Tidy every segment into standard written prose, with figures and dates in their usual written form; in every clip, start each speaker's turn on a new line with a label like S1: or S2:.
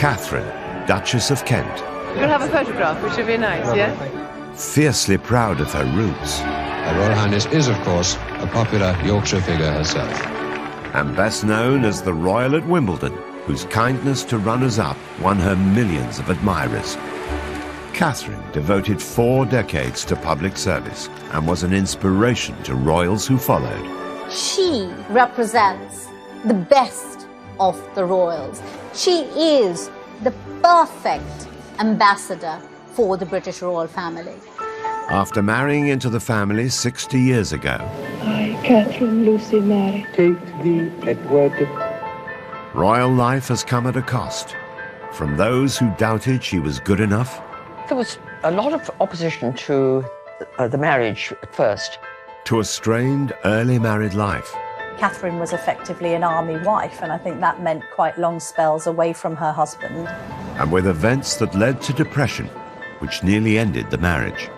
S1: Katharine, Duchess of Kent.
S2: We'll have a photograph, which would be nice, yeah?
S1: Fiercely proud of her roots.
S3: Her Royal Highness is, of course, a popular Yorkshire figure herself.
S1: And best known as the Royal at Wimbledon, whose kindness to runners-up won her millions of admirers. Katharine devoted 4 decades to public service and was an inspiration to royals who followed.
S4: She represents the best of the royals. She is the perfect ambassador for the British royal family.
S1: After marrying into the family 60 years ago,
S5: I, Katharine Lucy Mary,
S6: take thee, Edward.
S1: royal life has come at a cost. From those who doubted she was good enough,
S7: There was a lot of opposition to the marriage at first.
S1: to a strained early married life.
S8: Katharine was effectively an army wife, and I think that meant quite long spells away from her husband.
S1: And with events that led to depression, which nearly ended the marriage.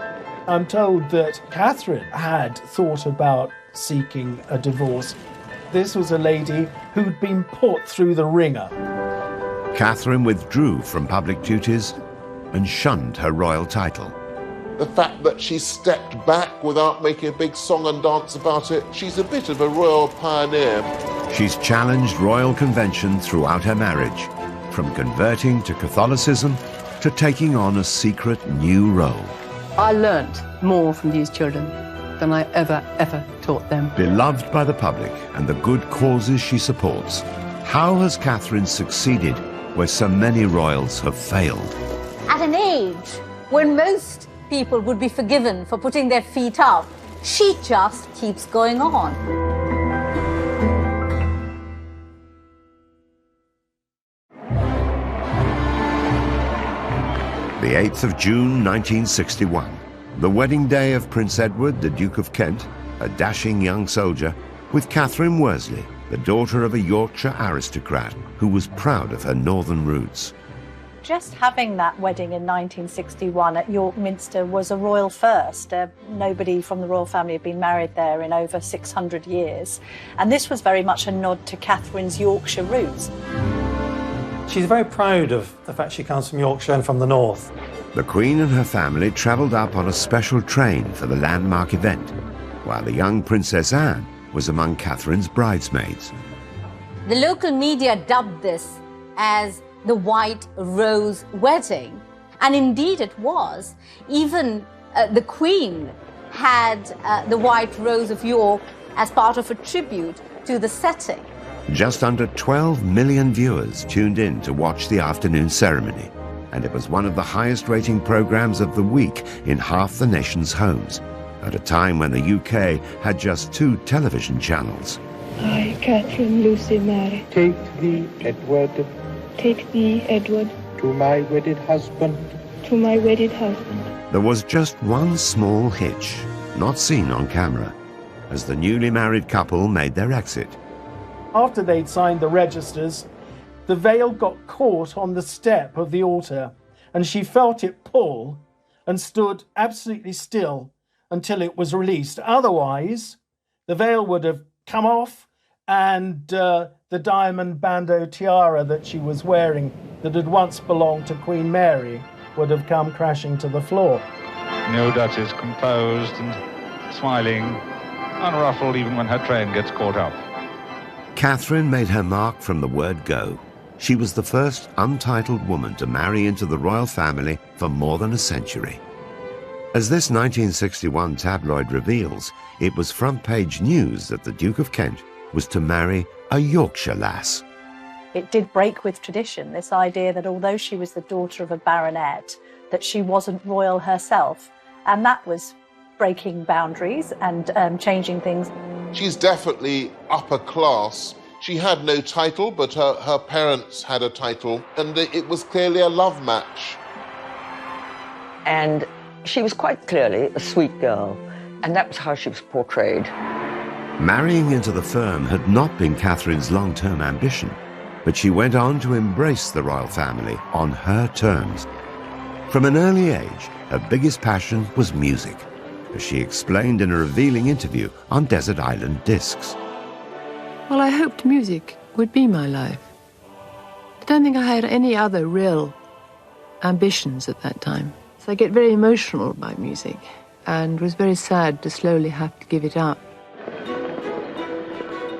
S6: I'm told that Katharine had thought about seeking a divorce. This was a lady who'd been put through the ringer.
S1: Katharine withdrew from public duties and shunned her royal title.
S9: The fact that she stepped back without making a big song and dance about it, she's a bit of a royal pioneer.
S1: She's challenged royal convention throughout her marriage, from converting to Catholicism to taking on a secret new role.
S2: I learnt more from these children than I ever taught them.
S1: Beloved by the public and the good causes she supports, how has Katharine succeeded where so many royals have failed?
S4: At an age when most people would be forgiven for putting their feet up, she just keeps going on.
S1: The 8th of June 1961, the wedding day of Prince Edward, the Duke of Kent, a dashing young soldier, with Catherine Worsley, the daughter of a Yorkshire aristocrat who was proud of her northern roots.
S8: Just having that wedding in 1961 at York Minster was a royal first. Nobody from the royal family had been married there in over 600 years. And this was very much a nod to Catherine's Yorkshire roots.
S10: She's very proud of the fact she comes from Yorkshire and from the north.
S1: The Queen and her family travelled up on a special train for the landmark event, while the young Princess Anne was among Catherine's bridesmaids.
S4: The local media dubbed this as the White Rose Wedding. And indeed it was. Even the Queen had the White Rose of York as part of a tribute to the setting.
S1: Just under 12 million viewers tuned in to watch the afternoon ceremony, and it was one of the highest rating programmes of the week in half the nation's homes, at a time when the UK had just 2 television channels.
S5: I, Katharine Lucy Mary,
S6: Take thee, Edward,
S5: take thee, Edward,
S6: to my wedded husband.
S5: to my wedded husband.
S1: There was just one small hitch, not seen on camera, as the newly married couple made their exit.
S6: After they'd signed the registers, the veil got caught on the step of the altar, and she felt it pull and stood absolutely still until it was released. Otherwise, the veil would have come off, and the diamond bandeau tiara that she was wearing that had once belonged to Queen Mary would have come crashing to the floor.
S11: No Duchess, composed and smiling, unruffled even when her train gets caught up.
S1: Catherine made her mark from the word go. She was the first untitled woman to marry into the royal family for more than a century. As this 1961 tabloid reveals, it was front-page news that the Duke of Kent was to marry a Yorkshire lass.
S8: It did break with tradition, this idea that although she was the daughter of a baronet, that she wasn't royal herself. And that was breaking boundaries and changing things.
S9: She's definitely upper class. She had no title, but her parents had a title, and it was clearly a love match.
S7: And she was quite clearly a sweet girl, and that was how she was portrayed.
S1: Marrying into the firm had not been Catherine's long-term ambition, but she went on to embrace the royal family on her terms. From an early age, her biggest passion was music, as she explained in a revealing interview on Desert Island Discs.
S2: Well, I hoped music would be my life. I don't think I had any other real ambitions at that time. So I get very emotional about music and was very sad to slowly have to give it up.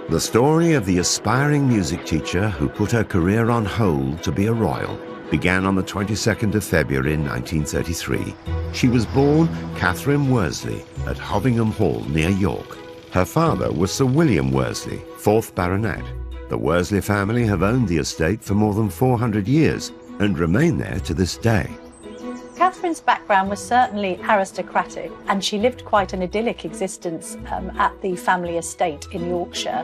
S1: The story of the aspiring music teacher who put her career on hold to be a royal began on the 22nd of February in 1933. She was born Katharine Worsley at Hovingham Hall near York. Her father was Sir William Worsley, 4th Baronet. The Worsley family have owned the estate for more than 400 years and remain there to this day.
S8: Katharine's background was certainly aristocratic, and she lived quite an idyllic existence at the family estate in Yorkshire.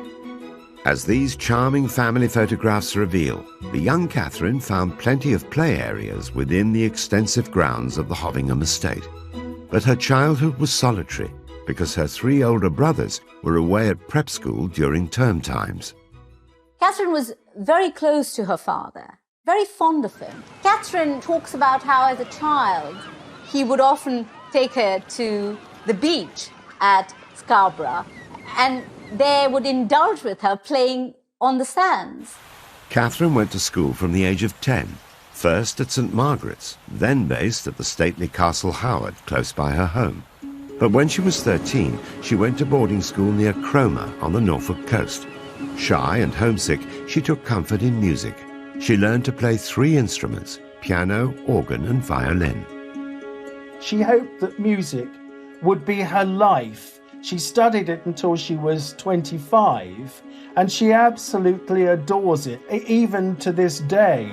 S1: As these charming family photographs reveal, the young Katharine found plenty of play areas within the extensive grounds of the Hovingham estate. But her childhood was solitary because her 3 older brothers were away at prep school during term times.
S4: Katharine was very close to her father, very fond of him. Katharine talks about how as a child he would often take her to the beach at Scarborough and they would indulge with her playing on the sands.
S1: Katharine went to school from the age of 10, first at St Margaret's, then based at the stately Castle Howard close by her home. But when she was 13, she went to boarding school near Cromer on the Norfolk coast. Shy and homesick, she took comfort in music. She learned to play 3 instruments, piano, organ and violin.
S6: She hoped that music would be her life. She studied it until she was 25, and she absolutely adores it, even to this day.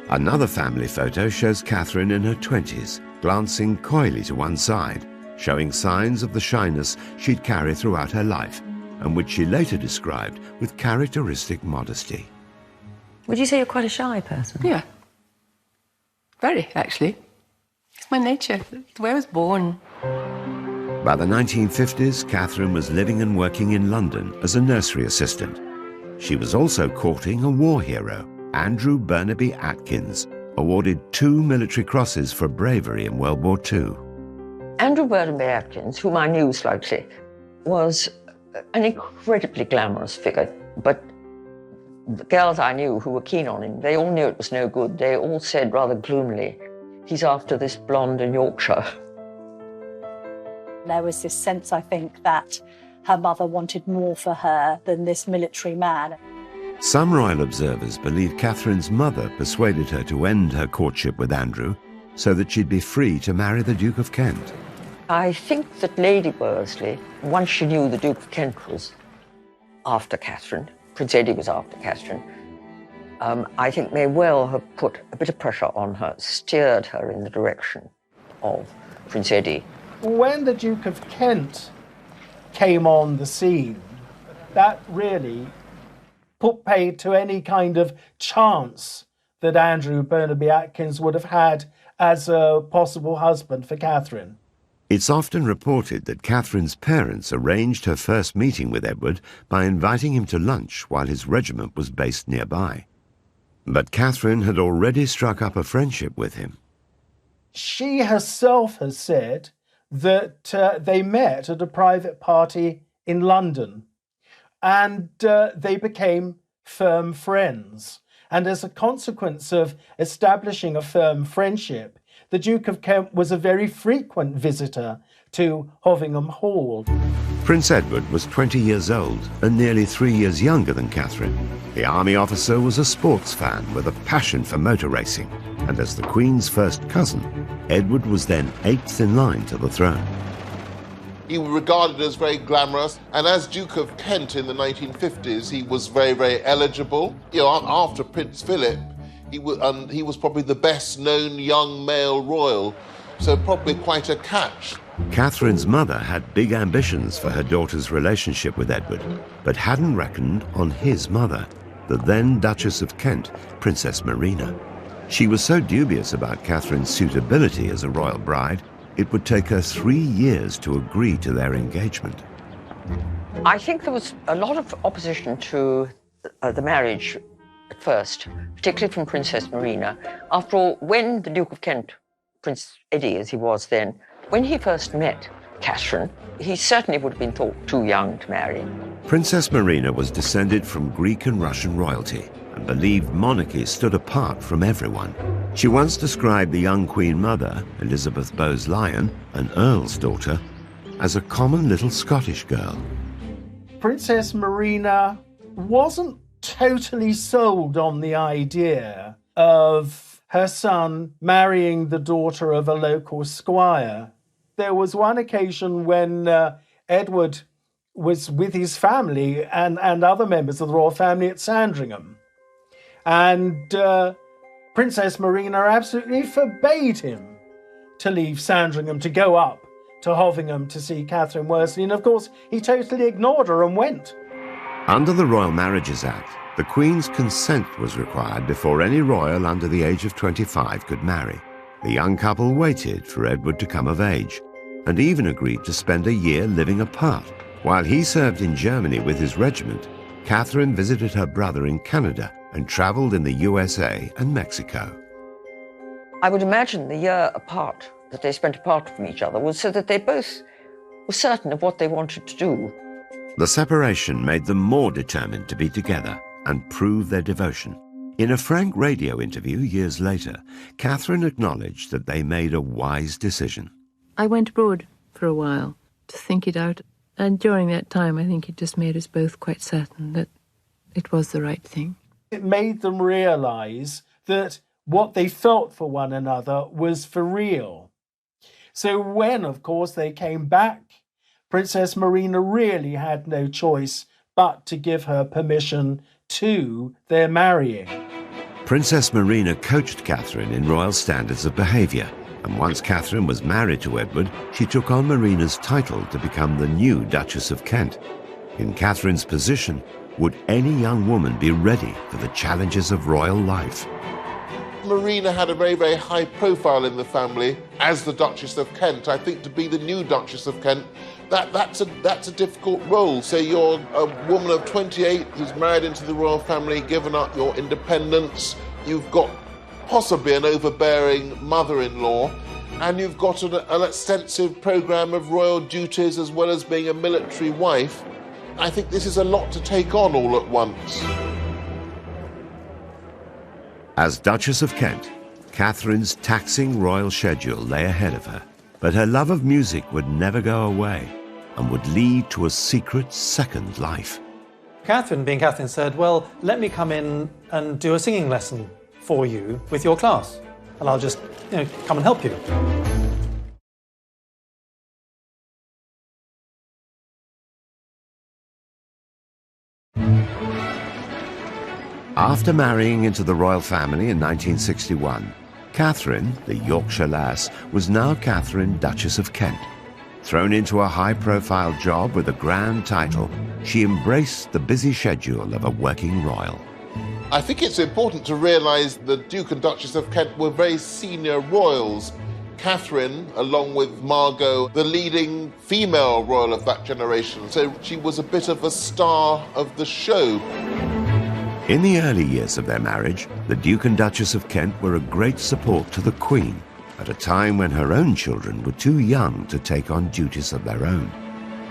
S1: Another family photo shows Katharine in her 20s, glancing coyly to one side, showing signs of the shyness she'd carry throughout her life, and which she later described with characteristic modesty.
S7: Would you say you're quite a shy person?
S2: Yeah. Very, actually. It's my nature. It's the way I was born.
S1: By the 1950s, Katharine was living and working in London as a nursery assistant. She was also courting a war hero, Andrew Burnaby Atkins, awarded 2 military crosses for bravery in World War II.
S7: Andrew Burnaby Atkins, whom I knew slightly, was an incredibly glamorous figure, but the girls I knew who were keen on him, they all knew it was no good. They all said rather gloomily, he's after this blonde in Yorkshire.
S8: There was this sense, I think, that her mother wanted more for her than this military man.
S1: Some royal observers believe Katharine's mother persuaded her to end her courtship with Andrew so that she'd be free to marry the Duke of Kent.
S7: I think that Lady Worsley, once she knew the Duke of Kent was after Katharine, Prince Eddie was after Katharine, I think may well have put a bit of pressure on her, steered her in the direction of Prince Eddie.
S6: When the Duke of Kent came on the scene, that really put paid to any kind of chance that Andrew Burnaby Atkins would have had as a possible husband for Katharine.
S1: It's often reported that Katharine's parents arranged her first meeting with Edward by inviting him to lunch while his regiment was based nearby. But Katharine had already struck up a friendship with him.
S6: She herself has said that they met at a private party in London and they became firm friends. And as a consequence of establishing a firm friendship, the Duke of Kent was a very frequent visitor to Hovingham Hall.
S1: Prince Edward was 20 years old and nearly 3 years younger than Katharine. The army officer was a sports fan with a passion for motor racing, and as the Queen's first cousin, Edward was then 8th in line to the throne.
S9: He was regarded as very glamorous, and as Duke of Kent in the 1950s, he was very, very eligible. You know, after Prince Philip, he was probably the best-known young male royal, so probably quite a catch.
S1: Katharine's mother had big ambitions for her daughter's relationship with Edward, but hadn't reckoned on his mother, the then Duchess of Kent, Princess Marina. She was so dubious about Katharine's suitability as a royal bride, it would take her 3 years to agree to their engagement.
S7: I think there was a lot of opposition to the marriage at first, particularly from Princess Marina. After all, when the Duke of Kent, Prince Eddie as he was then, when he first met Katharine, he certainly would have been thought too young to marry.
S1: Princess Marina was descended from Greek and Russian royalty, and believed monarchy stood apart from everyone. She once described the young Queen Mother, Elizabeth Bowes-Lyon, an Earl's daughter, as a common little Scottish girl.
S6: Princess Marina wasn't totally sold on the idea of her son marrying the daughter of a local squire. There was one occasion when Edward was with his family and other members of the royal family at Sandringham. And Princess Marina absolutely forbade him to leave Sandringham to go up to Hovingham to see Catherine Worsley. And of course, he totally ignored her and went.
S1: Under the Royal Marriages Act, the Queen's consent was required before any royal under the age of 25 could marry. The young couple waited for Edward to come of age and even agreed to spend a year living apart. While he served in Germany with his regiment, Catherine visited her brother in Canada and travelled in the USA and Mexico.
S7: I would imagine the year apart that they spent apart from each other was so that they both were certain of what they wanted to do.
S1: The separation made them more determined to be together and prove their devotion. In a frank radio interview years later, Catherine acknowledged that they made a wise decision.
S2: I went abroad for a while to think it out, and during that time I think it just made us both quite certain that it was the right thing.
S6: It made them realise that what they felt for one another was for real. So when, of course, they came back, Princess Marina really had no choice but to give her permission to their marrying.
S1: Princess Marina coached Catherine in royal standards of behaviour, and once Catherine was married to Edward, she took on Marina's title to become the new Duchess of Kent. In Catherine's position, would any young woman be ready for the challenges of royal life?
S9: Marina had a very, very high profile in the family as the Duchess of Kent. I think to be the new Duchess of Kent, that's a difficult role. So you're a woman of 28 who's married into the royal family, given up your independence. You've got possibly an overbearing mother-in-law, and you've got an extensive programme of royal duties as well as being a military wife. I think this is a lot to take on all at once.
S1: As Duchess of Kent, Catherine's taxing royal schedule lay ahead of her, but her love of music would never go away and would lead to a secret second life.
S10: Catherine, being Catherine, said, well, let me come in and do a singing lesson for you with your class, and I'll just, come and help you.
S1: After marrying into the royal family in 1961, Catherine, the Yorkshire lass, was now Catherine, Duchess of Kent. Thrown into a high-profile job with a grand title, she embraced the busy schedule of a working royal.
S9: I think it's important to realise the Duke and Duchess of Kent were very senior royals. Catherine, along with Margot, the leading female royal of that generation, so she was a bit of a star of the show.
S1: In the early years of their marriage, the Duke and Duchess of Kent were a great support to the Queen, at a time when her own children were too young to take on duties of their own.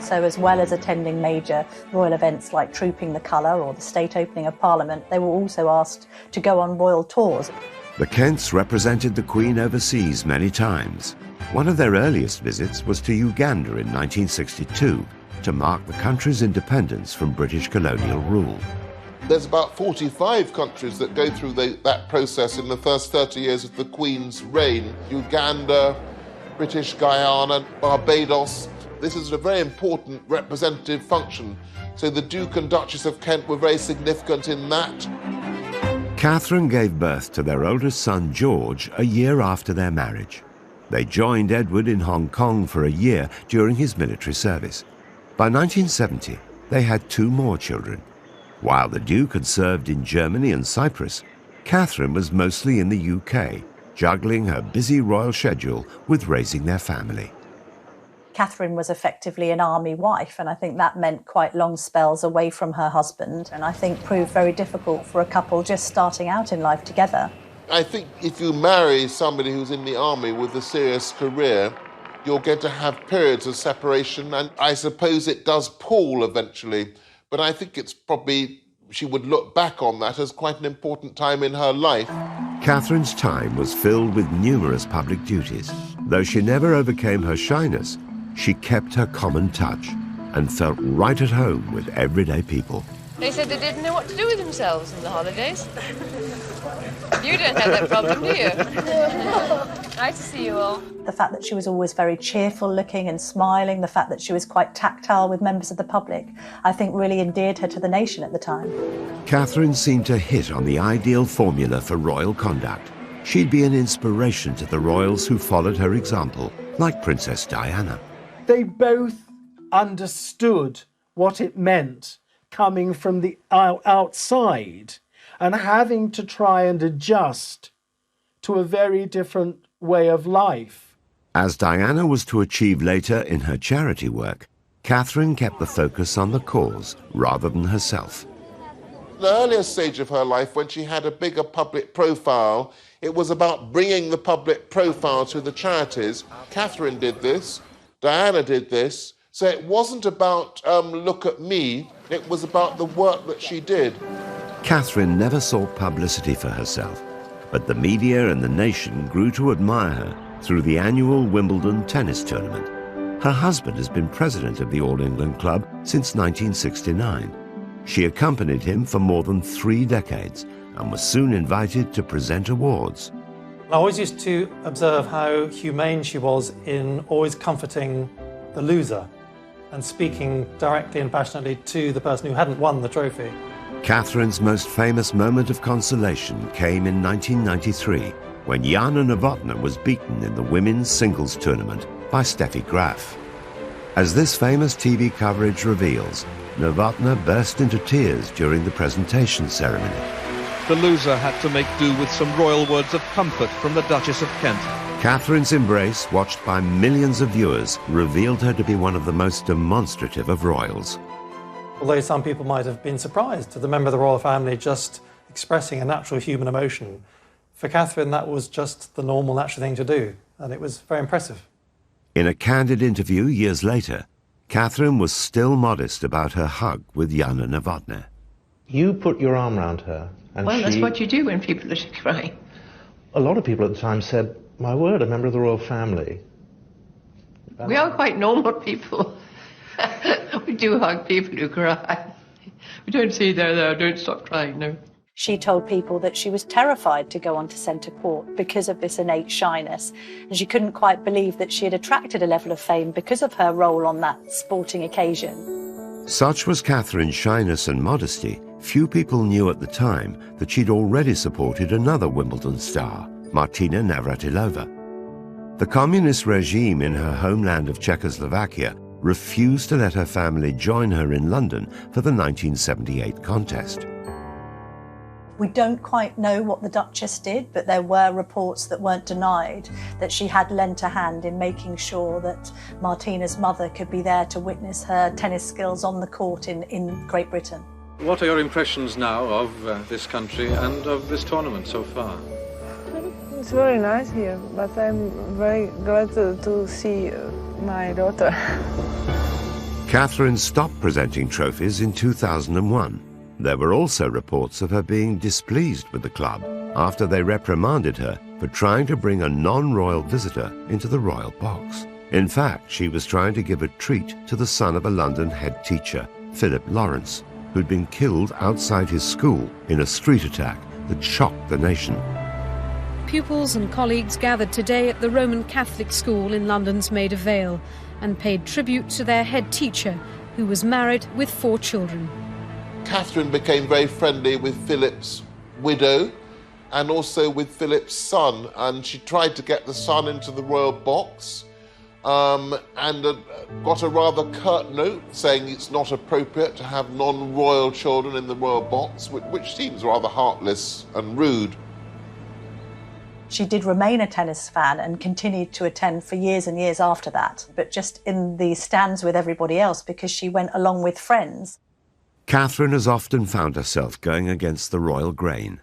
S8: So as well as attending major royal events like Trooping the Colour or the state opening of Parliament, they were also asked to go on royal tours.
S1: The Kents represented the Queen overseas many times. One of their earliest visits was to Uganda in 1962 to mark the country's independence from British colonial rule.
S9: There's about 45 countries that go through that process in the first 30 years of the Queen's reign. Uganda, British Guyana, Barbados. This is a very important representative function. So the Duke and Duchess of Kent were very significant in that.
S1: Catherine gave birth to their oldest son, George, a year after their marriage. They joined Edward in Hong Kong for a year during his military service. By 1970, they had 2 more children. While the Duke had served in Germany and Cyprus, Catherine was mostly in the UK, juggling her busy royal schedule with raising their family.
S8: Catherine was effectively an army wife, and I think that meant quite long spells away from her husband, and I think proved very difficult for a couple just starting out in life together.
S9: I think if you marry somebody who's in the army with a serious career, you're going to have periods of separation, and I suppose it does pall eventually. But I think it's probably she would look back on that as quite an important time in her life.
S1: Katharine's time was filled with numerous public duties. Though she never overcame her shyness, she kept her common touch and felt right at home with everyday people.
S12: They said they didn't know what to do with themselves in the holidays. You don't have that problem, do you? Nice to see you all.
S8: The fact that she was always very cheerful looking and smiling, the fact that she was quite tactile with members of the public, I think really endeared her to the nation at the time.
S1: Catherine seemed to hit on the ideal formula for royal conduct. She'd be an inspiration to the royals who followed her example, like Princess Diana.
S6: They both understood what it meant coming from the outside and having to try and adjust to a very different way of life.
S1: As Diana was to achieve later in her charity work, Catherine kept the focus on the cause rather than herself.
S9: The earlier stage of her life, when she had a bigger public profile, it was about bringing the public profile to the charities. Catherine did this, Diana did this, so it wasn't about look at me, it was about the work that she did.
S1: Catherine never sought publicity for herself, but the media and the nation grew to admire her through the annual Wimbledon tennis tournament. Her husband has been president of the All England Club since 1969. She accompanied him for more than 3 decades and was soon invited to present awards.
S10: I always used to observe how humane she was in always comforting the loser and speaking directly and passionately to the person who hadn't won the trophy.
S1: Catherine's most famous moment of consolation came in 1993 when Jana Novotná was beaten in the women's singles tournament by Steffi Graf. As this famous TV coverage reveals, Novotná burst into tears during the presentation ceremony.
S13: The loser had to make do with some royal words of comfort from the Duchess of Kent.
S1: Catherine's embrace, watched by millions of viewers, revealed her to be one of the most demonstrative of royals.
S10: Although some people might have been surprised at the member of the royal family just expressing a natural human emotion, for Catherine that was just the normal, natural thing to do, and it was very impressive.
S1: In a candid interview years later, Catherine was still modest about her hug with Jana Novotná.
S14: You put your arm around her, and
S2: well, that's what you do when people are crying.
S14: A lot of people at the time said, my word, a member of the royal family.
S2: We are quite normal people. We do hug people who cry. We don't say, there, don't stop crying, no.
S8: She told people that she was terrified to go onto centre court because of this innate shyness, and she couldn't quite believe that she had attracted a level of fame because of her role on that sporting occasion.
S1: Such was Catherine's shyness and modesty, few people knew at the time that she'd already supported another Wimbledon star, Martina Navratilova. The communist regime in her homeland of Czechoslovakia refused to let her family join her in London for the 1978 contest.
S8: We don't quite know what the Duchess did, but there were reports that weren't denied that she had lent a hand in making sure that Martina's mother could be there to witness her tennis skills on the court in Great Britain.
S15: What are your impressions now of this country and of this tournament so far?
S5: It's very nice here, but I'm very glad to see my daughter.
S1: Catherine stopped presenting trophies in 2001. There were also reports of her being displeased with the club after they reprimanded her for trying to bring a non-royal visitor into the royal box. In fact, she was trying to give a treat to the son of a London head teacher, Philip Lawrence, who'd been killed outside his school in a street attack that shocked the nation.
S16: Pupils and colleagues gathered today at the Roman Catholic school in London's Maida Vale and paid tribute to their head teacher, who was married with 4 children.
S9: Catherine became very friendly with Philip's widow and also with Philip's son, and she tried to get the son into the royal box and got a rather curt note saying it's not appropriate to have non-royal children in the royal box, which seems rather heartless and rude.
S8: She did remain a tennis fan and continued to attend for years and years after that, but just in the stands with everybody else because she went along with friends.
S1: Catherine has often found herself going against the royal grain.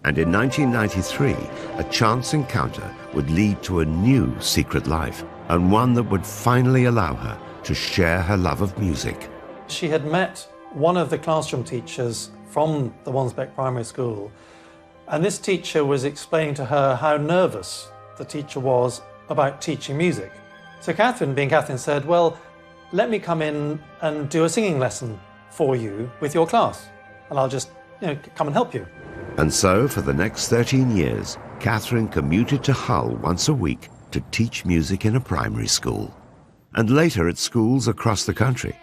S1: And in 1993, a chance encounter would lead to a new secret life, and one that would finally allow her to share her love of music.
S10: She had met one of the classroom teachers from the Wansbeck Primary School. And this teacher was explaining to her how nervous the teacher was about teaching music. So Katharine, being Katharine, said, well, let me come in and do a singing lesson for you with your class, and I'll just come and help you.
S1: And so, for the next 13 years, Katharine commuted to Hull once a week to teach music in a primary school, and later at schools across the country.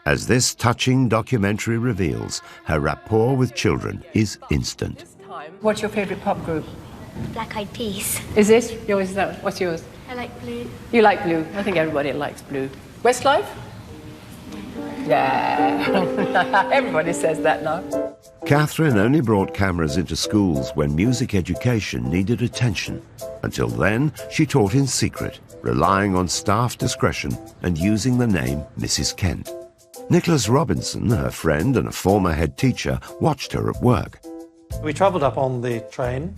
S1: As this touching documentary reveals, her rapport with children is instant.
S2: What's your favourite pop group?
S17: Black Eyed Peas.
S2: Is this yours? What's yours?
S17: I like Blue.
S2: You like Blue? I think everybody likes Blue. Westlife? Yeah. Everybody says that now.
S1: Katharine only brought cameras into schools when music education needed attention. Until then, she taught in secret, relying on staff discretion and using the name Mrs. Kent. Nicholas Robinson, her friend and a former head teacher, watched her at work.
S10: We travelled up on the train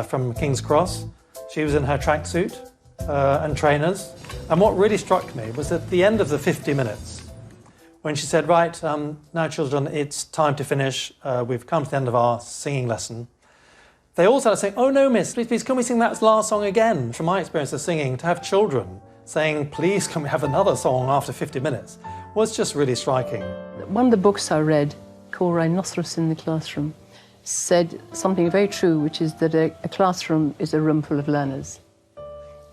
S10: from King's Cross. She was in her tracksuit and trainers. And what really struck me was at the end of the 50 minutes, when she said, right, now children, it's time to finish. We've come to the end of our singing lesson. They all started saying, oh no, miss, please, can we sing that last song again? From my experience of singing, to have children saying, please, can we have another song after 50 minutes, was just really striking.
S2: One of the books I read, called Rhinoceros in the Classroom, said something very true, which is that a classroom is a room full of learners.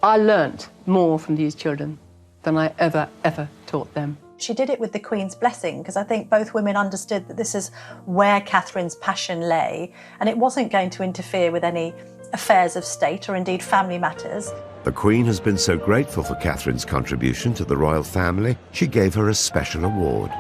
S2: I learnt more from these children than I ever taught them.
S8: She did it with the Queen's blessing, because I think both women understood that this is where Katharine's passion lay, and it wasn't going to interfere with any affairs of state or indeed family matters.
S1: The Queen has been so grateful for Katharine's contribution to the royal family, she gave her a special award.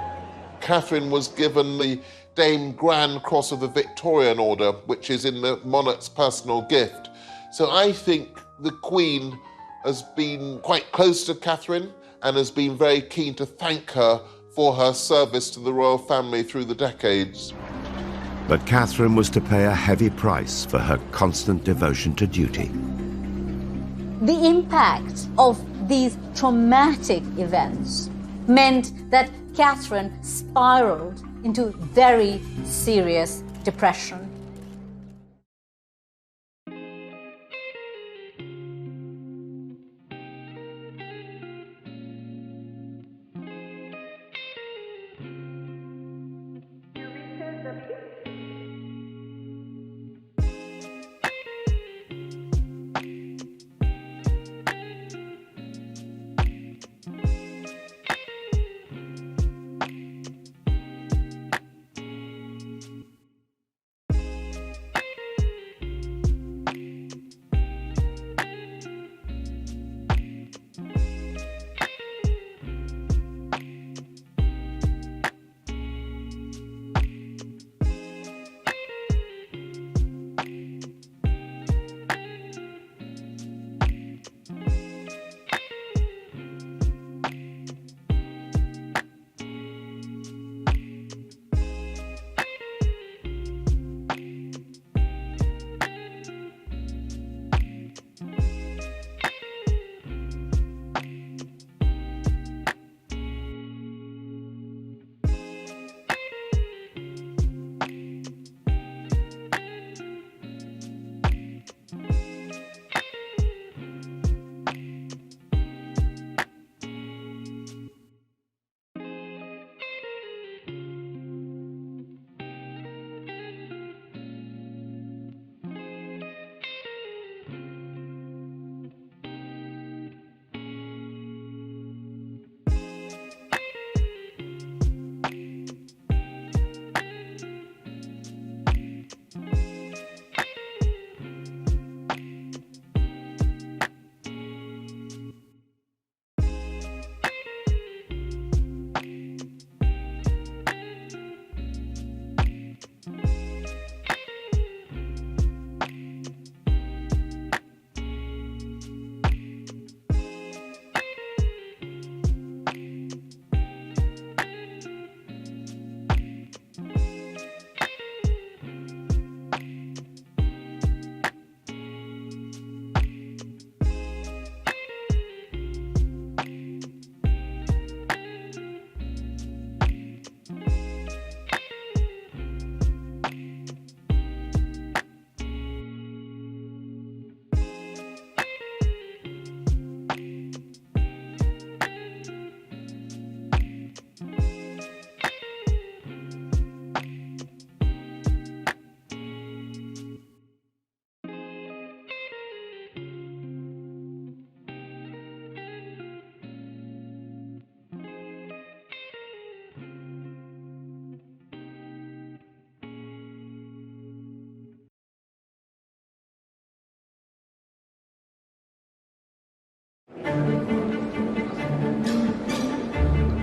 S9: Katharine was given the Dame Grand Cross of the Victorian Order, which is in the monarch's personal gift. So I think the Queen has been quite close to Katharine and has been very keen to thank her for her service to the royal family through the decades.
S1: But Katharine was to pay a heavy price for her constant devotion to duty.
S4: The impact of these traumatic events meant that Katharine spiraled into very serious depression.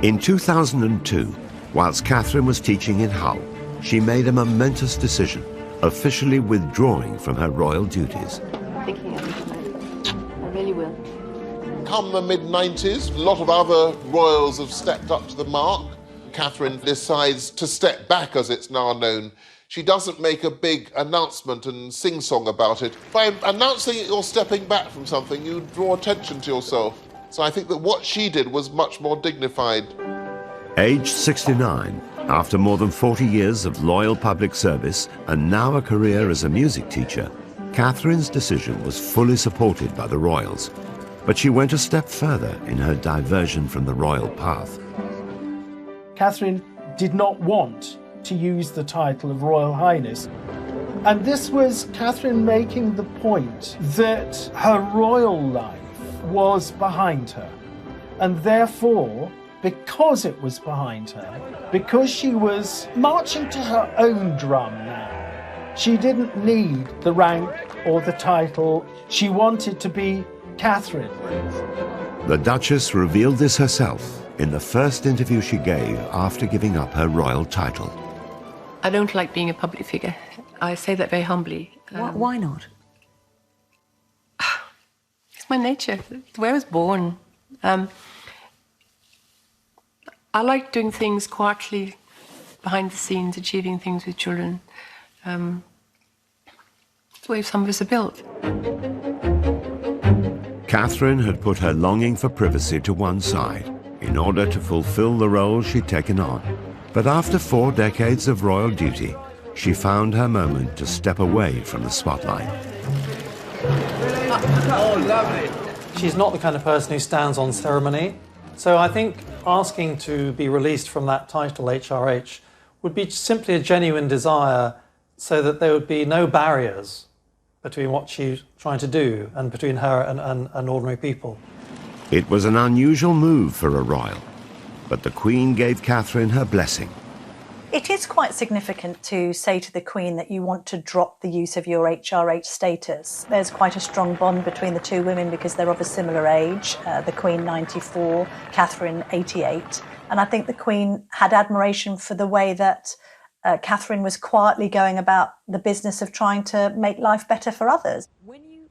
S1: In 2002, whilst Catherine was teaching in Hull, she made a momentous decision, officially withdrawing from her royal duties.
S2: Thinking of it, I really will.
S9: Come the mid-90s, a lot of other royals have stepped up to the mark. Catherine decides to step back, as it's now known. She doesn't make a big announcement and sing-song about it. By announcing you're stepping back from something, you draw attention to yourself. So I think that what she did was much more dignified.
S1: Aged 69, after more than 40 years of loyal public service and now a career as a music teacher, Catherine's decision was fully supported by the royals. But she went a step further in her diversion from the royal path.
S6: Catherine did not want to use the title of Royal Highness. And this was Catherine making the point that her royal life was behind her. And therefore, because it was behind her, because she was marching to her own drum now, she didn't need the rank or the title. She wanted to be Catherine.
S1: The Duchess revealed this herself in the first interview she gave after giving up her royal title.
S2: I don't like being a public figure. I say that very humbly.
S18: Why not?
S2: It's my nature. It's the way I was born. I like doing things quietly, behind the scenes, achieving things with children. It's the way some of us are built.
S1: Catherine had put her longing for privacy to one side in order to fulfill the role she'd taken on. But after 4 decades of royal duty, she found her moment to step away from the spotlight.
S10: Oh, lovely. She's not the kind of person who stands on ceremony. So I think asking to be released from that title, HRH, would be simply a genuine desire so that there would be no barriers between what she's trying to do and between her and ordinary people.
S1: It was an unusual move for a royal, but the Queen gave Catherine her blessing.
S8: It is quite significant to say to the Queen that you want to drop the use of your HRH status. There's quite a strong bond between the two women because they're of a similar age, the Queen 94, Catherine 88. And I think the Queen had admiration for the way that Catherine was quietly going about the business of trying to make life better for others.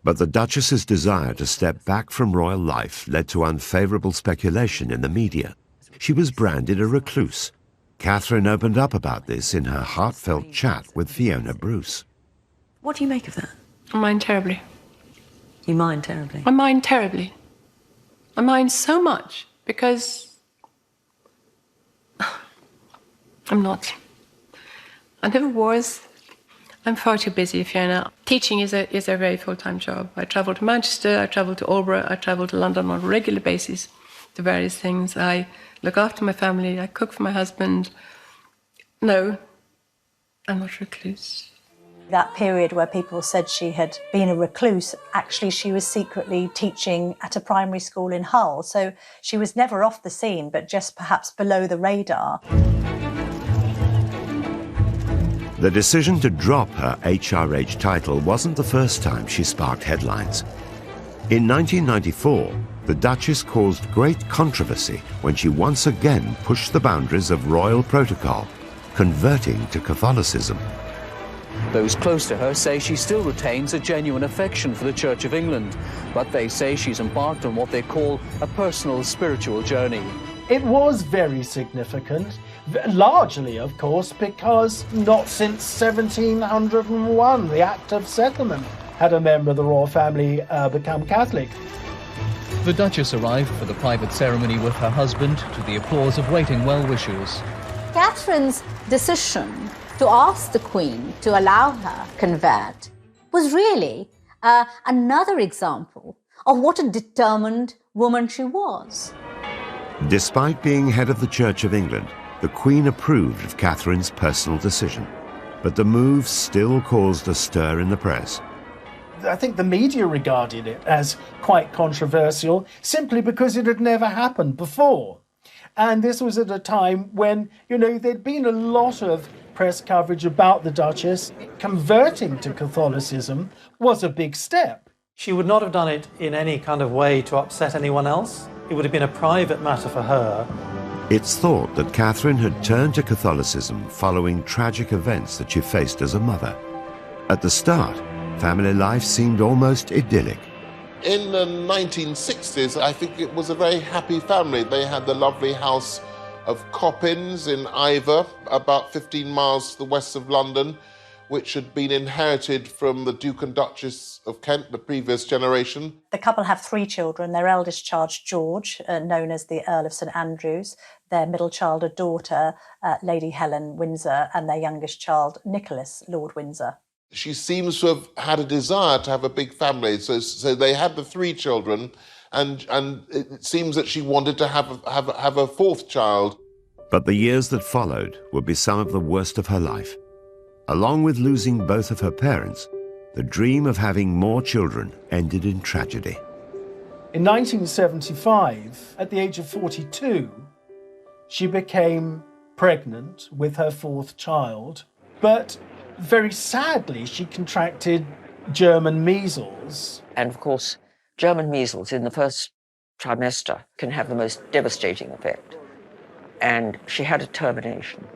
S1: But the Duchess's desire to step back from royal life led to unfavourable speculation in the media. She was branded a recluse. Catherine opened up about this in her heartfelt chat with Fiona Bruce.
S18: What do you make of that?
S2: I mind terribly.
S18: You mind terribly?
S2: I mind terribly. I mind so much because I'm not. I never was. I'm far too busy, Fiona. Teaching is a very full-time job. I travel to Manchester, I travel to Albury, I travel to London on a regular basis to various things. I look after my family, I cook for my husband. No, I'm not a recluse.
S8: That period where people said she had been a recluse, actually she was secretly teaching at a primary school in Hull. So she was never off the scene, but just perhaps below the radar.
S1: The decision to drop her HRH title wasn't the first time she sparked headlines. In 1994, the Duchess caused great controversy when she once again pushed the boundaries of royal protocol, converting to Catholicism.
S19: Those close to her say she still retains a genuine affection for the Church of England, but they say she's embarked on what they call a personal spiritual journey.
S6: It was very significant, largely, of course, because not since 1701, the Act of Settlement, had a member of the royal family become Catholic.
S20: The Duchess arrived for the private ceremony with her husband to the applause of waiting well-wishers.
S4: Catherine's decision to ask the Queen to allow her convert was really another example of what a determined woman she was.
S1: Despite being head of the Church of England, the Queen approved of Catherine's personal decision, but the move still caused a stir in the press.
S6: I think the media regarded it as quite controversial simply because it had never happened before. And this was at a time when, there'd been a lot of press coverage about the Duchess. Converting to Catholicism was a big step.
S10: She would not have done it in any kind of way to upset anyone else. It would have been a private matter for her.
S1: It's thought that Catherine had turned to Catholicism following tragic events that she faced as a mother. At the start, family life seemed almost idyllic.
S9: In the 1960s, I think it was a very happy family. They had the lovely house of Coppins in Iver, about 15 miles to the west of London, which had been inherited from the Duke and Duchess of Kent, the previous generation.
S8: The couple have 3 children. Their eldest child, George, known as the Earl of St Andrews, their middle child, a daughter, Lady Helen Windsor, and their youngest child, Nicholas, Lord Windsor.
S9: She seems to have had a desire to have a big family, so they had the 3 children, and it seems that she wanted to have a 4th child.
S1: But the years that followed would be some of the worst of her life. Along with losing both of her parents, the dream of having more children ended in tragedy.
S6: In 1975, at the age of 42, she became pregnant with her 4th child, but very sadly, she contracted German measles.
S7: And of course, German measles in the first trimester can have the most devastating effect. And she had a termination.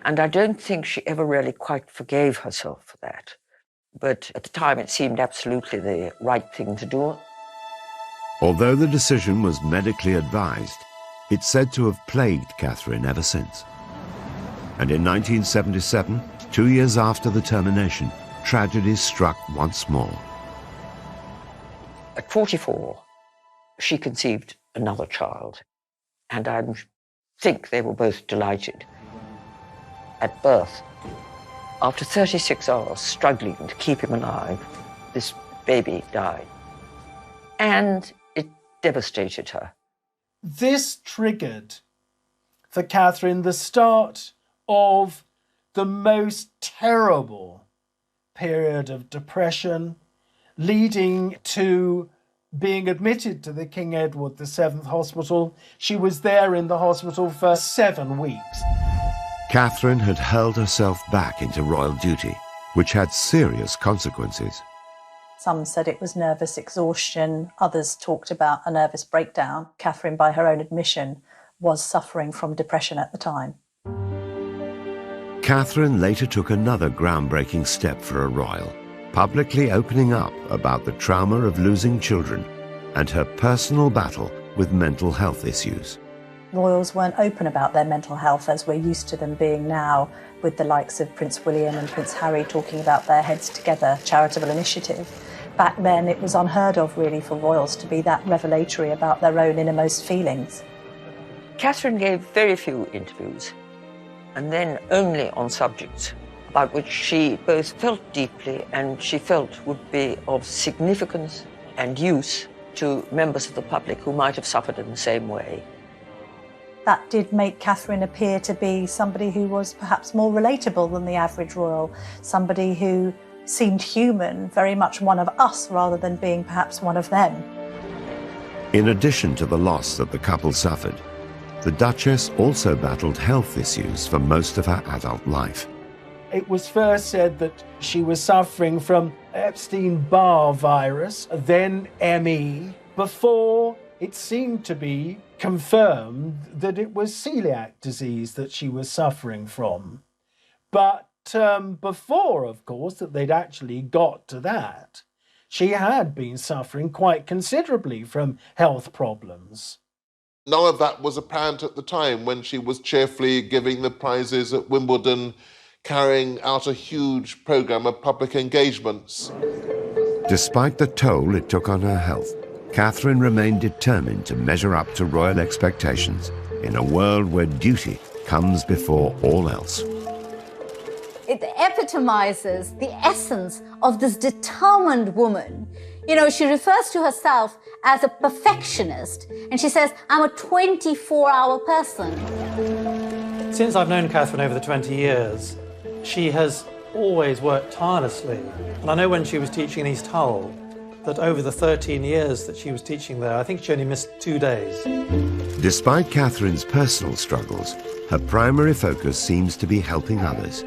S7: And I don't think she ever really quite forgave herself for that. But at the time, it seemed absolutely the right thing to do.
S1: Although the decision was medically advised, it's said to have plagued Catherine ever since. And in 1977, 2 years after the termination, tragedy struck once more.
S7: At 44, she conceived another child, and I think they were both delighted. At birth, after 36 hours struggling to keep him alive, this baby died. And it devastated her.
S6: This triggered for Catherine the start of the most terrible period of depression, leading to being admitted to the King Edward VII Hospital. She was there in the hospital for 7 weeks.
S1: Catherine had hurled herself back into royal duty, which had serious consequences.
S8: Some said it was nervous exhaustion. Others talked about a nervous breakdown. Catherine, by her own admission, was suffering from depression at the time.
S1: Catherine later took another groundbreaking step for a royal, publicly opening up about the trauma of losing children and her personal battle with mental health issues.
S8: Royals weren't open about their mental health as we're used to them being now, with the likes of Prince William and Prince Harry talking about their Heads Together charitable initiative. Back then, it was unheard of, really, for royals to be that revelatory about their own innermost feelings.
S7: Catherine gave very few interviews, and then only on subjects about which she both felt deeply and she felt would be of significance and use to members of the public who might have suffered in the same way.
S8: That did make Catherine appear to be somebody who was perhaps more relatable than the average royal, somebody who seemed human, very much one of us rather than being perhaps one of them.
S1: In addition to the loss that the couple suffered, the Duchess also battled health issues for most of her adult life.
S6: It was first said that she was suffering from Epstein-Barr virus, then ME, before it seemed to be confirmed that it was celiac disease that she was suffering from. But before, of course, that they'd actually got to that, she had been suffering quite considerably from health problems.
S9: None of that was apparent at the time when she was cheerfully giving the prizes at Wimbledon, carrying out a huge programme of public engagements.
S1: Despite the toll it took on her health, Catherine remained determined to measure up to royal expectations in a world where duty comes before all else.
S4: It epitomizes the essence of this determined woman. You know, she refers to herself as a perfectionist, and she says, I'm a 24-hour person.
S10: Since I've known Catherine over the 20 years, she has always worked tirelessly. And I know when she was teaching in East Hull, that over the 13 years that she was teaching there, I think she only missed 2 days.
S1: Despite Catherine's personal struggles, her primary focus seems to be helping others.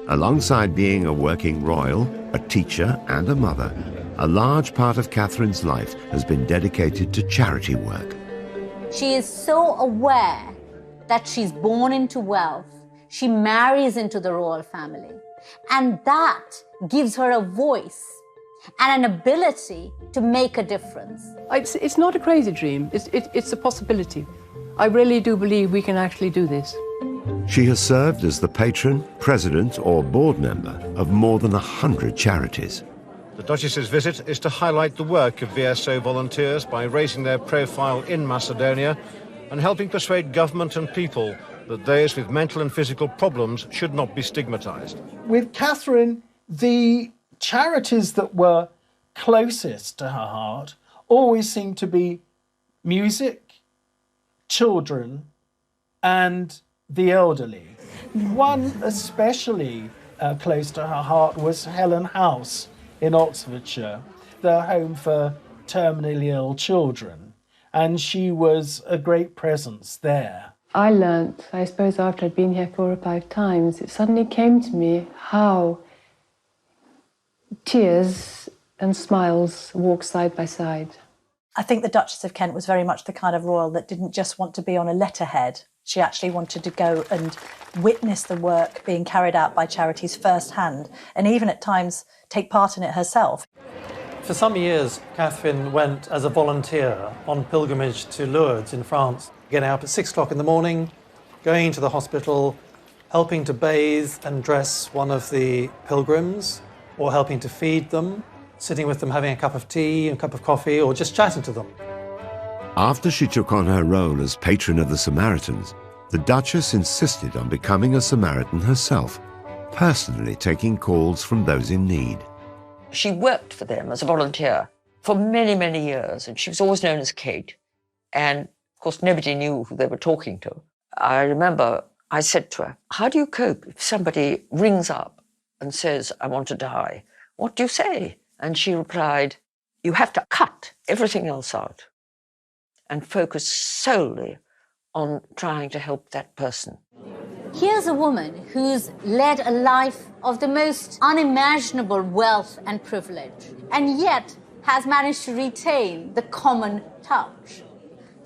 S1: Alongside being a working royal, a teacher and a mother, a large part of Katharine's life has been dedicated to charity work.
S4: She is so aware that she's born into wealth. She marries into the royal family. And that gives her a voice and an ability to make a difference.
S2: It's not a crazy dream. It's a possibility. I really do believe we can actually do this.
S1: She has served as the patron, president or board member of more than 100 charities.
S15: The Duchess's visit is to highlight the work of VSO volunteers by raising their profile in Macedonia and helping persuade government and people that those with mental and physical problems should not be stigmatised.
S6: With Katharine, the charities that were closest to her heart always seemed to be music, children, and the elderly. One especially close to her heart was Helen House in Oxfordshire, the home for terminally ill children, and she was a great presence there.
S2: I learnt, I suppose after I'd been here 4 or 5 times, it suddenly came to me how tears and smiles walk side by side.
S8: I think the Duchess of Kent was very much the kind of royal that didn't just want to be on a letterhead. She actually wanted to go and witness the work being carried out by charities firsthand, and even at times take part in it herself.
S10: For some years, Catherine went as a volunteer on pilgrimage to Lourdes in France, getting up at 6 o'clock in the morning, going to the hospital, helping to bathe and dress one of the pilgrims, or helping to feed them, sitting with them having a cup of tea, a cup of coffee, or just chatting to them.
S1: After she took on her role as patron of the Samaritans, the Duchess insisted on becoming a Samaritan herself, personally taking calls from those in need.
S7: She worked for them as a volunteer for many, many years, and she was always known as Kate. And, of course, nobody knew who they were talking to. I remember I said to her, how do you cope if somebody rings up and says, I want to die? What do you say? And she replied, you have to cut everything else out and focus solely on trying to help that person.
S4: Here's a woman who's led a life of the most unimaginable wealth and privilege, and yet has managed to retain the common touch.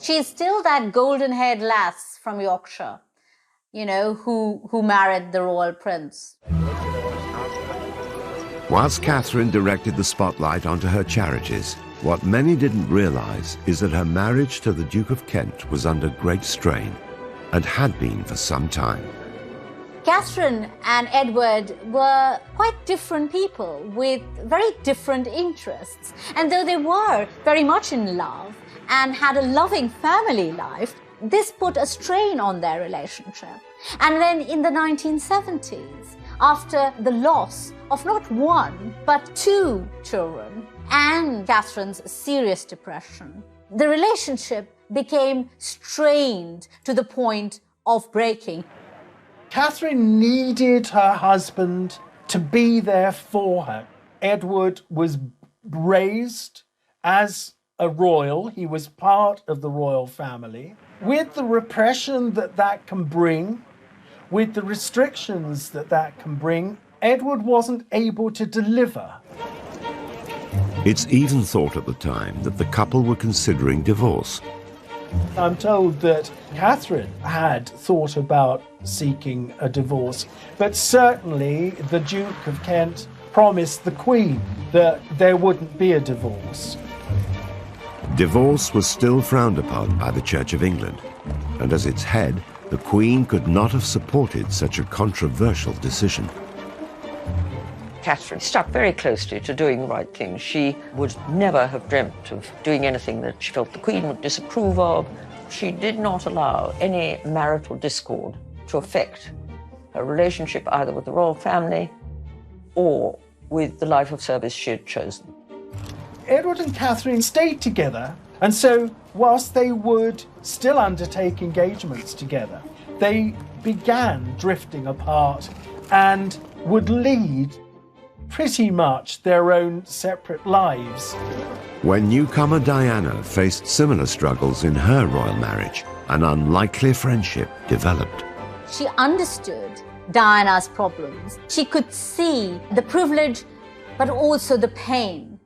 S4: She's still that golden-haired lass from Yorkshire, you know, who married the royal prince.
S1: Whilst Catherine directed the spotlight onto her charities, what many didn't realise is that her marriage to the Duke of Kent was under great strain, and had been for some time.
S4: Catherine and Edward were quite different people with very different interests. And though they were very much in love and had a loving family life, this put a strain on their relationship. And then in the 1970s, after the loss of not 1, but 2 children, and Catherine's serious depression, the relationship became strained to the point of breaking.
S6: Catherine needed her husband to be there for her. Edward was raised as a royal. He was part of the royal family. With the repression that can bring, with the restrictions that can bring, Edward wasn't able to deliver.
S1: It's even thought at the time that the couple were considering divorce.
S6: I'm told that Catherine had thought about seeking a divorce, but certainly the Duke of Kent promised the Queen that there wouldn't be a divorce.
S1: Divorce was still frowned upon by the Church of England, and as its head, the Queen could not have supported such a controversial decision.
S7: Catherine stuck very closely to doing the right thing. She would never have dreamt of doing anything that she felt the Queen would disapprove of. She did not allow any marital discord to affect her relationship either with the royal family or with the life of service she had chosen.
S6: Edward and Catherine stayed together, and so whilst they would still undertake engagements together, they began drifting apart and would lead pretty much their own separate lives.
S1: When newcomer Diana faced similar struggles in her royal marriage, an unlikely friendship developed.
S4: She understood Diana's problems. She could see the privilege, but also the pain.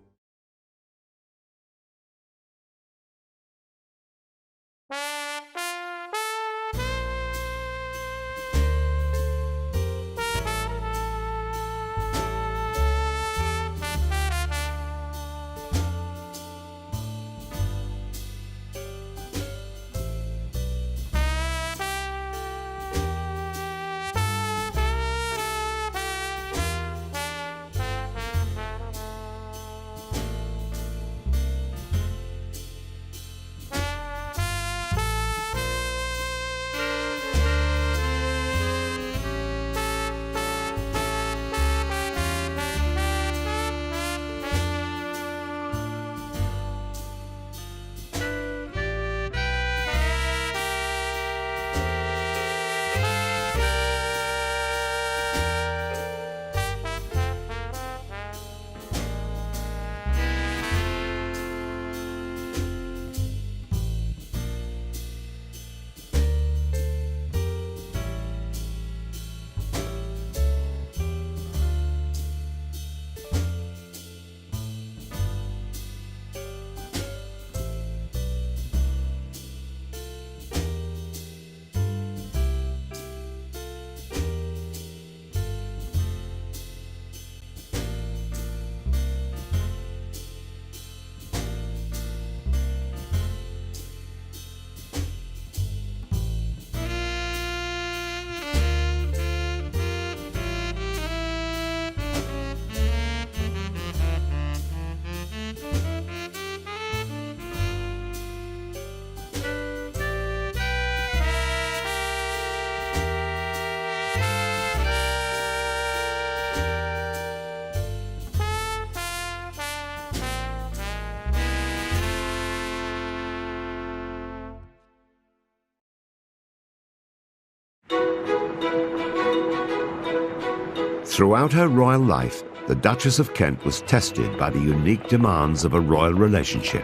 S1: Throughout her royal life, the Duchess of Kent was tested by the unique demands of a royal relationship.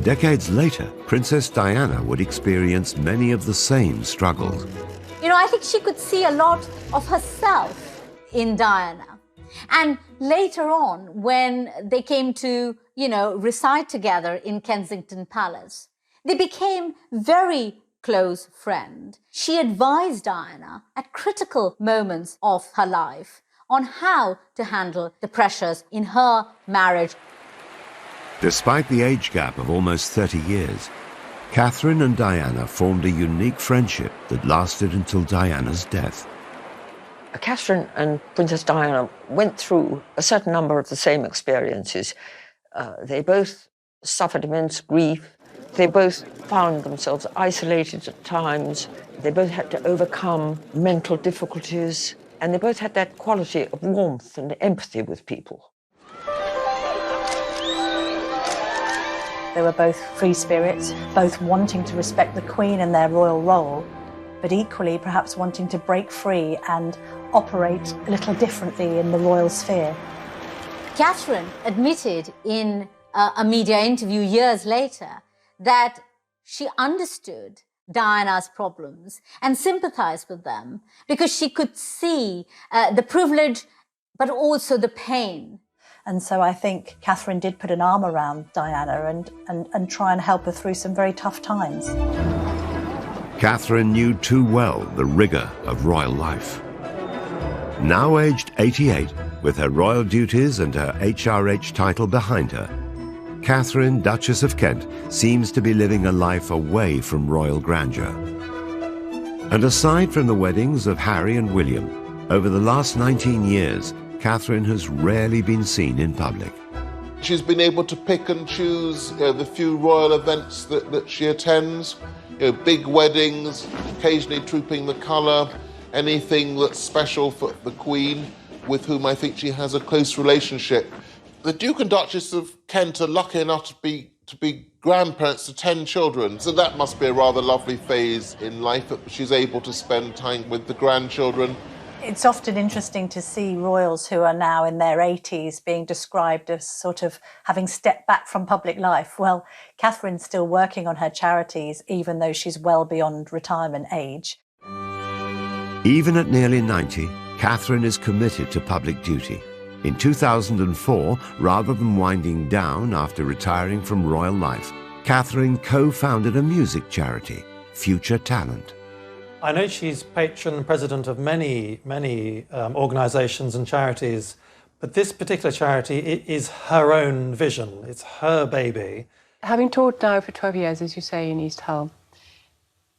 S1: Decades later, Princess Diana would experience many of the same struggles.
S4: You know, I think she could see a lot of herself in Diana. And later on, when they came to, reside together in Kensington Palace, they became very close friends. She advised Diana at critical moments of her life on how to handle the pressures in her marriage.
S1: Despite the age gap of almost 30 years, Catherine and Diana formed a unique friendship that lasted until Diana's death.
S7: Catherine and Princess Diana went through a certain number of the same experiences. They both suffered immense grief. They both found themselves isolated at times. They both had to overcome mental difficulties. And they both had that quality of warmth and empathy with people.
S8: They were both free spirits, both wanting to respect the Queen and their royal role, but equally perhaps wanting to break free and operate a little differently in the royal sphere.
S4: Catherine admitted in a media interview years later that she understood Diana's problems and sympathized with them because she could see the privilege but also the pain.
S8: And so I think Catherine did put an arm around Diana and try and help her through some very tough times.
S1: Catherine knew too well the rigor of royal life. Now aged 88, with her royal duties and her HRH title behind her, Catherine, Duchess of Kent, seems to be living a life away from royal grandeur. And aside from the weddings of Harry and William, over the last 19 years, Catherine has rarely been seen in public.
S9: She's been able to pick and choose the few royal events that she attends, big weddings, occasionally trooping the colour, anything that's special for the Queen, with whom I think she has a close relationship. The Duke and Duchess of Kent are lucky enough to be grandparents to 10 children, so that must be a rather lovely phase in life, that she's able to spend time with the grandchildren.
S8: It's often interesting to see royals who are now in their 80s being described as sort of having stepped back from public life. Well, Catherine's still working on her charities, even though she's well beyond retirement age.
S1: Even at nearly 90, Catherine is committed to public duty. In 2004, rather than winding down after retiring from royal life, Katharine co-founded a music charity, Future Talent.
S10: I know she's patron and president of many organisations and charities, but this particular charity is her own vision. It's her baby.
S2: Having taught now for 12 years, as you say, in East Hull,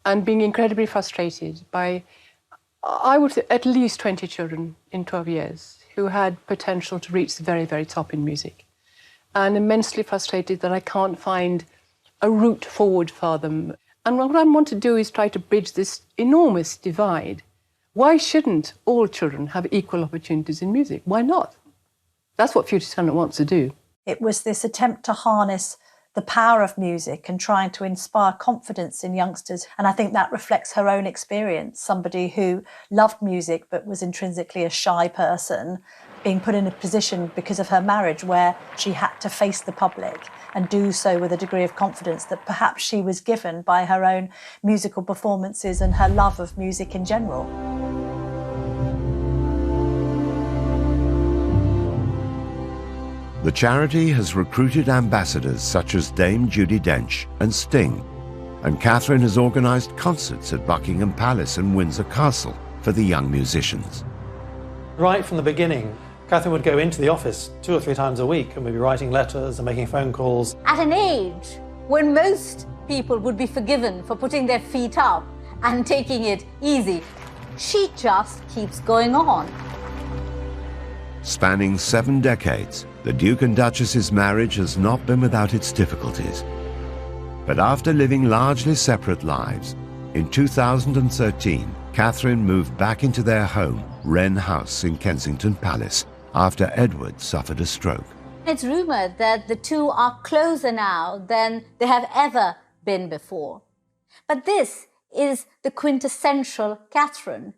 S2: and being incredibly frustrated by, I would say, at least 20 children in 12 years who had potential to reach the very, very top in music, and immensely frustrated that I can't find a route forward for them. And what I want to do is try to bridge this enormous divide. Why shouldn't all children have equal opportunities in music? Why not? That's what Future Talent wants to do.
S8: It was this attempt to harness the power of music and trying to inspire confidence in youngsters. And I think that reflects her own experience, somebody who loved music but was intrinsically a shy person, being put in a position because of her marriage where she had to face the public and do so with a degree of confidence that perhaps she was given by her own musical performances and her love of music in general.
S1: The charity has recruited ambassadors such as Dame Judi Dench and Sting, and Katharine has organised concerts at Buckingham Palace and Windsor Castle for the young musicians.
S10: Right from the beginning, Katharine would go into the office 2 or 3 times a week and we'd be writing letters and making phone calls.
S4: At an age when most people would be forgiven for putting their feet up and taking it easy, she just keeps going on.
S1: Spanning 7 decades, the Duke and Duchess's marriage has not been without its difficulties. But after living largely separate lives, in 2013, Katharine moved back into their home, Wren House in Kensington Palace, after Edward suffered a stroke.
S4: It's rumoured that the two are closer now than they have ever been before. But this is the quintessential Katharine,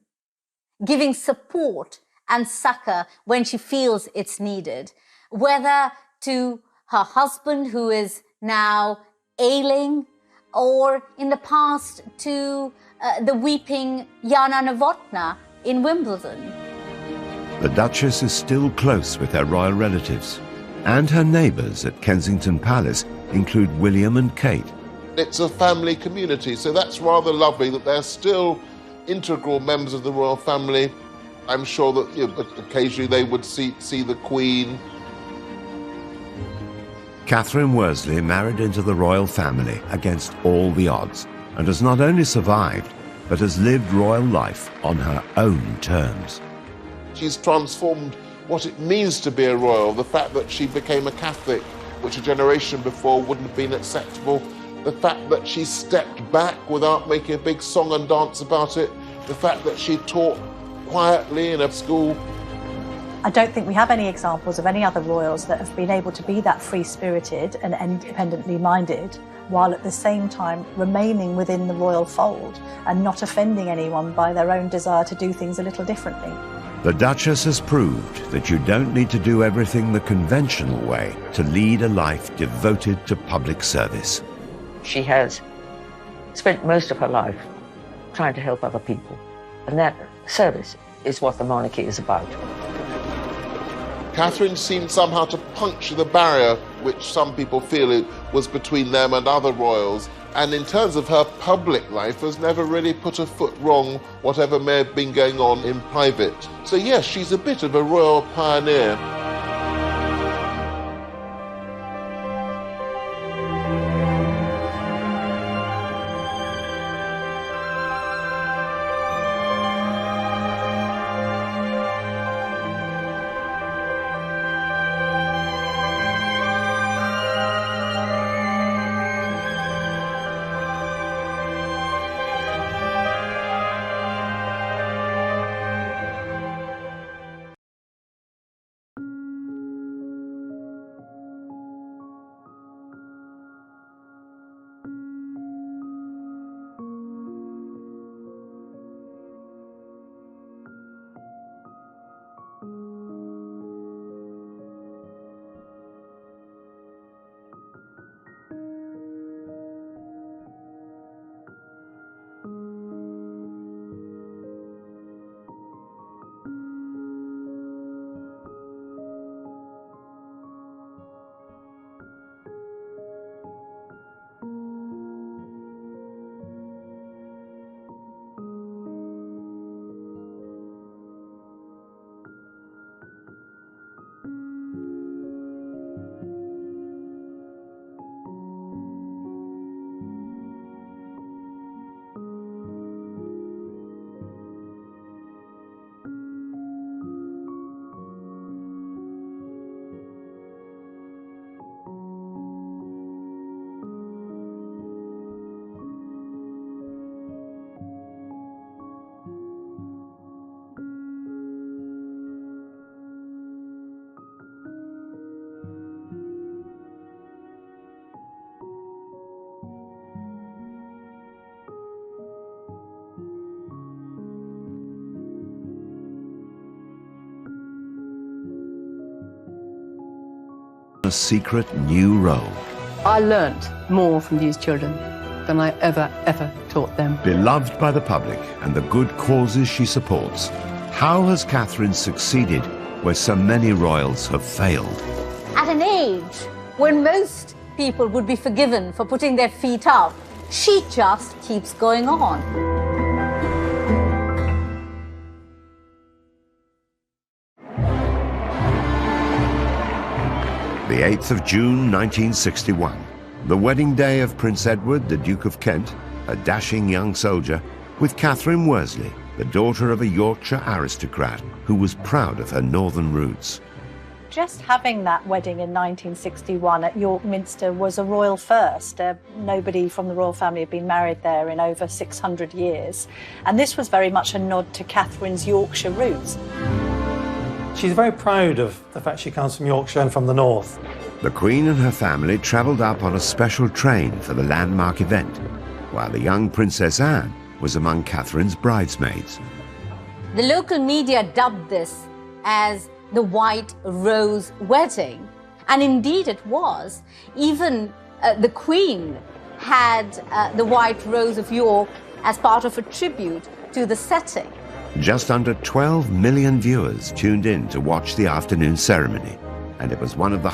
S4: giving support and succour when she feels it's needed, whether to her husband who is now ailing, or in the past to the weeping Jana Novotná in Wimbledon.
S1: The Duchess is still close with her royal relatives, and her neighbours at Kensington Palace include William and Kate.
S9: It's a family community, so that's rather lovely that they're still integral members of the royal family. I'm sure that occasionally they would see the Queen.
S1: Catherine Worsley married into the royal family against all the odds, and has not only survived, but has lived royal life on her own terms.
S9: She's transformed what it means to be a royal, the fact that she became a Catholic, which a generation before wouldn't have been acceptable, the fact that she stepped back without making a big song and dance about it, the fact that she taught quietly in a school.
S8: I don't think we have any examples of any other royals that have been able to be that free-spirited and independently minded, while at the same time remaining within the royal fold and not offending anyone by their own desire to do things a little differently.
S1: The Duchess has proved that you don't need to do everything the conventional way to lead a life devoted to public service.
S7: She has spent most of her life trying to help other people, and that service is what the monarchy is about.
S9: Catherine seemed somehow to puncture the barrier which some people feel it was between them and other royals, and in terms of her public life has never really put a foot wrong, whatever may have been going on in private. So yes, she's a bit of a royal pioneer.
S1: a secret new role.
S2: I learnt more from these children than I ever taught them.
S1: Beloved by the public and the good causes she supports, how has Katharine succeeded where so many royals have failed?
S4: At an age when most people would be forgiven for putting their feet up, she just keeps going on.
S1: The 8th of June 1961, the wedding day of Prince Edward, the Duke of Kent, a dashing young soldier, with Catherine Worsley, the daughter of a Yorkshire aristocrat who was proud of her northern roots.
S8: Just having that wedding in 1961 at York Minster was a royal first. Nobody from the royal family had been married there in over 600 years. And this was very much a nod to Catherine's Yorkshire roots.
S10: She's very proud of the fact she comes from Yorkshire and from the north.
S1: The Queen and her family travelled up on a special train for the landmark event, while the young Princess Anne was among Catherine's bridesmaids.
S4: The local media dubbed this as the White Rose Wedding, and indeed it was. Even the Queen had the White Rose of York as part of a tribute to the setting.
S1: Just under 12 million viewers tuned in to watch the afternoon ceremony, and it was one of the